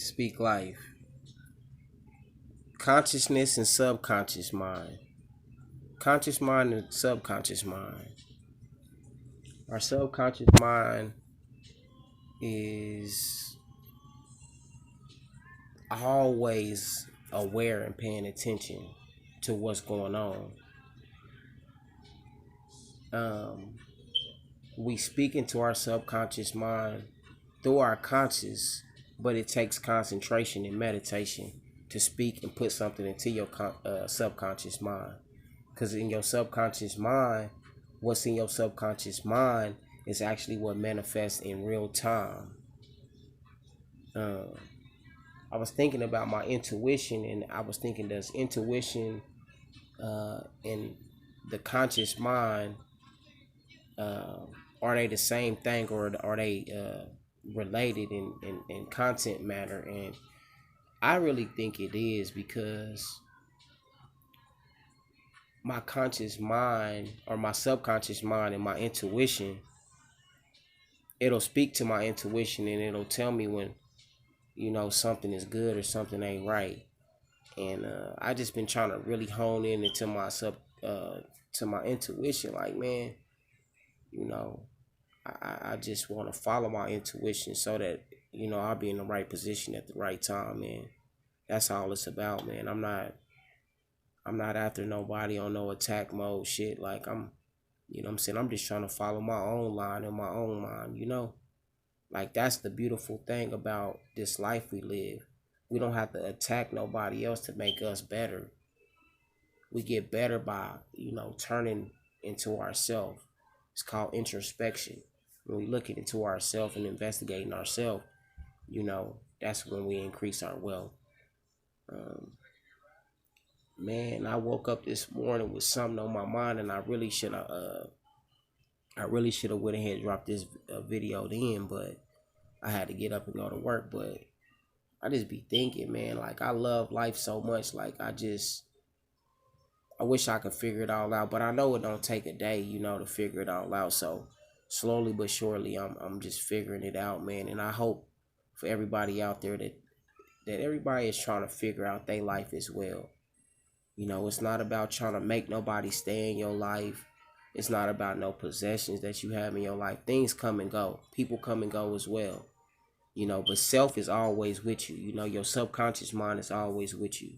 Speak life. Consciousness and subconscious mind. Conscious mind and subconscious mind. Our subconscious mind is always aware and paying attention to what's going on. Um, we speak into our subconscious mind through our conscious, but it takes concentration and meditation to speak and put something into your subconscious mind. Because in your subconscious mind, what's in your subconscious mind is actually what manifests in real time. Um, I was thinking about my intuition, and I was thinking, does intuition and the conscious mind uh, are they the same thing, or are they related in content matter? And I really think it is, because my conscious mind or my subconscious mind and my intuition, it'll speak to my intuition and it'll tell me when something is good or something ain't right. And I just been trying to really hone in into my to my intuition. Like, man, you know I just want to follow my intuition so that I'll be in the right position at the right time, man. That's all it's about, man. I'm not after nobody on no attack mode shit. Like, what I'm saying, I'm just trying to follow my own line in my own mind. Like, that's the beautiful thing about this life we live. We don't have to attack nobody else to make us better. We get better by, turning into ourselves. It's called introspection. When we looking into ourselves and investigating ourselves, that's when we increase our wealth. Um, Man, I woke up this morning with something on my mind, and I really should have went ahead and dropped this video then, but I had to get up and go to work. But I just be thinking, man, like, I love life so much. Like, I wish I could figure it all out, but I know it don't take a day, to figure it all out. So slowly but surely, I'm just figuring it out, man. And I hope for everybody out there that everybody is trying to figure out their life as well. It's not about trying to make nobody stay in your life. It's not about no possessions that you have in your life. Things come and go. People come and go as well. But self is always with you. Your subconscious mind is always with you.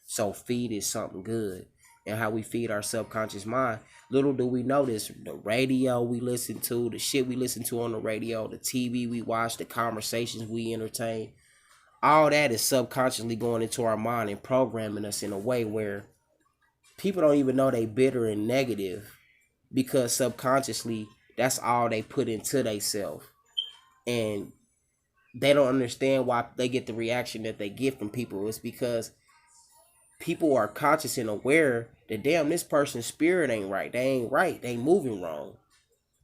So feed is something good. And how we feed our subconscious mind, little do we know this, the radio we listen to, the shit we listen to on the radio, the TV we watch, the conversations we entertain, all that is subconsciously going into our mind and programming us in a way where people don't even know they bitter and negative, because subconsciously that's all they put into themselves. And they don't understand why they get the reaction that they get from people. It's because people are conscious and aware that, damn, this person's spirit ain't right. They ain't right. They moving wrong.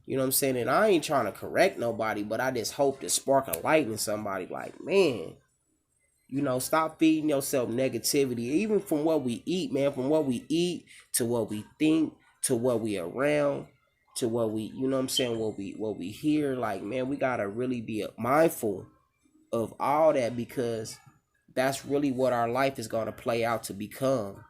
You know what I'm saying? And I ain't trying to correct nobody, but I just hope to spark a light in somebody. Like, man, stop feeding yourself negativity, even from what we eat, man. From what we eat to what we think to what we around to what we, what I'm saying, what we hear. Like, man, we gotta really be mindful of all that, because that's really what our life is gonna play out to become.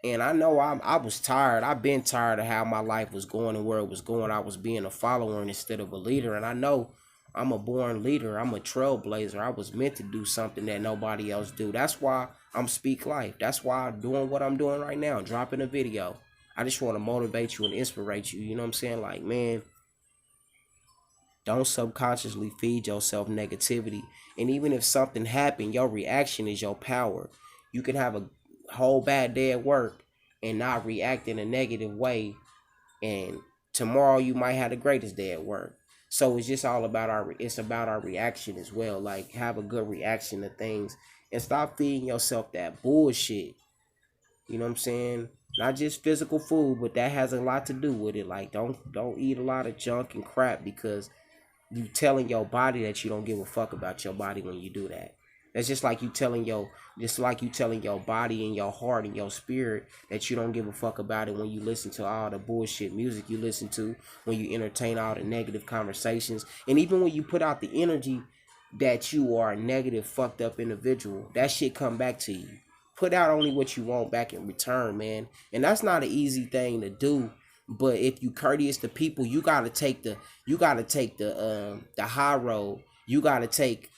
And I know I was tired. I've been tired of how my life was going and where it was going. I was being a follower instead of a leader. And I know I'm a born leader. I'm a trailblazer. I was meant to do something that nobody else do. That's why I'm Speak Life. That's why I'm doing what I'm doing right now, dropping a video. I just want to motivate you and inspirate you. You know what I'm saying? Like, man, don't subconsciously feed yourself negativity. And even if something happened, your reaction is your power. You can have a whole bad day at work and not react in a negative way, and tomorrow you might have the greatest day at work. So it's just all about our reaction as well. Like, have a good reaction to things and stop feeding yourself that bullshit. You know what I'm saying? Not just physical food, but that has a lot to do with it. Like, don't eat a lot of junk and crap, because you telling your body that you don't give a fuck about your body when you do that. That's just like you telling your body and your heart and your spirit that you don't give a fuck about it when you listen to all the bullshit music you listen to, when you entertain all the negative conversations, and even when you put out the energy that you are a negative, fucked up individual. That shit come back to you. Put out only what you want back in return, man. And that's not an easy thing to do. But if you courteous to people, you gotta take the high road. You gotta take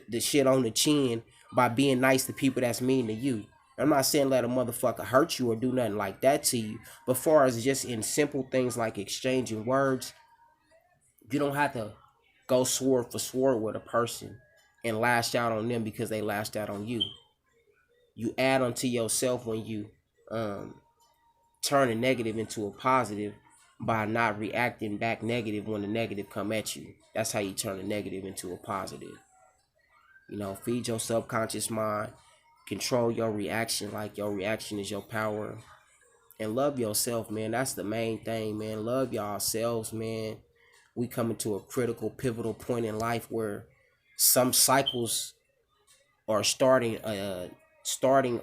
the shit on the chin by being nice to people that's mean to you. I'm not saying let a motherfucker hurt you or do nothing like that to you. But far as just in simple things like exchanging words, you don't have to go sword for sword with a person and lash out on them because they lashed out on you. You add onto yourself when you um, turn a negative into a positive by not reacting back negative when the negative come at you. That's how you turn a negative into a positive. You know, feed your subconscious mind, control your reaction like your reaction is your power, and love yourself, man. That's the main thing, man. Love yourselves, man. We coming to a critical, pivotal point in life where some cycles are starting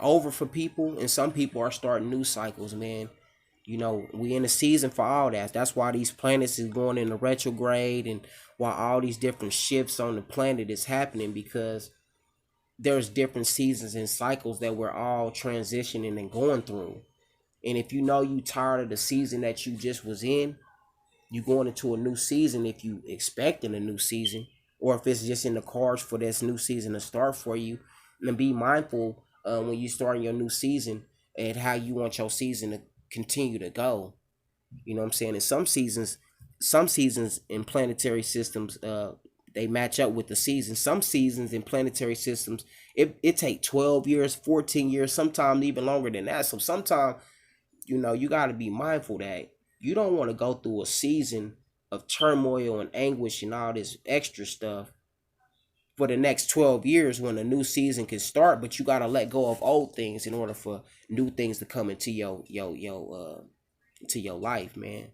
over for people, and some people are starting new cycles, man. You know, we in a season for all that. That's why these planets is going into retrograde, and why all these different shifts on the planet is happening, because there's different seasons and cycles that we're all transitioning and going through. And if you know you tired of the season that you just was in, you going into a new season if you expecting a new season, or if it's just in the cards for this new season to start for you. And be mindful when you start your new season and how you want your season to continue to go. You know what I'm saying? In some seasons in planetary systems, they match up with the seasons. Some seasons in planetary systems, it take 12 years, 14 years, sometimes even longer than that. So sometimes, you know, you got to be mindful that you don't want to go through a season of turmoil and anguish and all this extra stuff for the next 12 years when a new season can start, but you got to let go of old things in order for new things to come into to your life, man.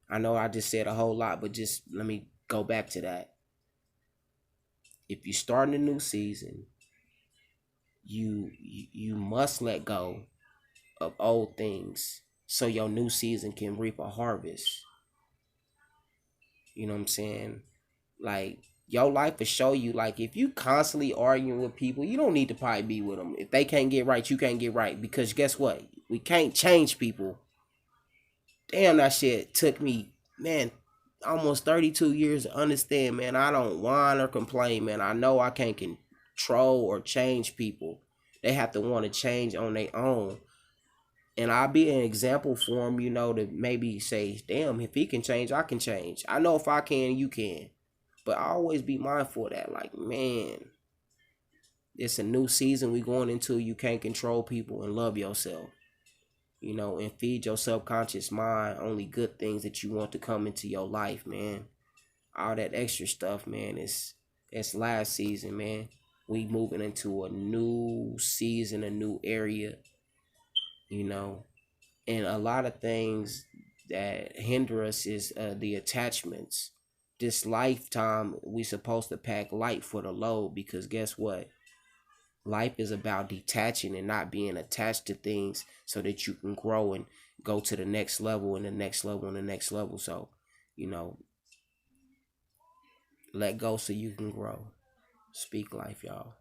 I know I just said a whole lot, but just let me go back to that. If you start a new season, you must let go of old things so your new season can reap a harvest. You know what I'm saying? Like, your life will show you, like, if you constantly arguing with people, you don't need to probably be with them. If they can't get right, you can't get right, because guess what? We can't change people. Damn, that shit took me, man, almost 32 years to understand, man. I don't whine or complain, man. I know I can't control or change people. They have to want to change on their own. And I'll be an example for them, you know, to maybe say, damn, if he can change, I can change. I know if I can, you can. But I always be mindful of that. Like, man, it's a new season we going into. You can't control people, and love yourself. You know, and feed your subconscious mind only good things that you want to come into your life, man. All that extra stuff, man, it's last season, man. We moving into a new season, a new area, you know. And a lot of things that hinder us is the attachments. This lifetime we supposed to pack light for the load, because guess what? Life is about detaching and not being attached to things so that you can grow and go to the next level and the next level and the next level. So, you know, let go so you can grow. Speak life, y'all.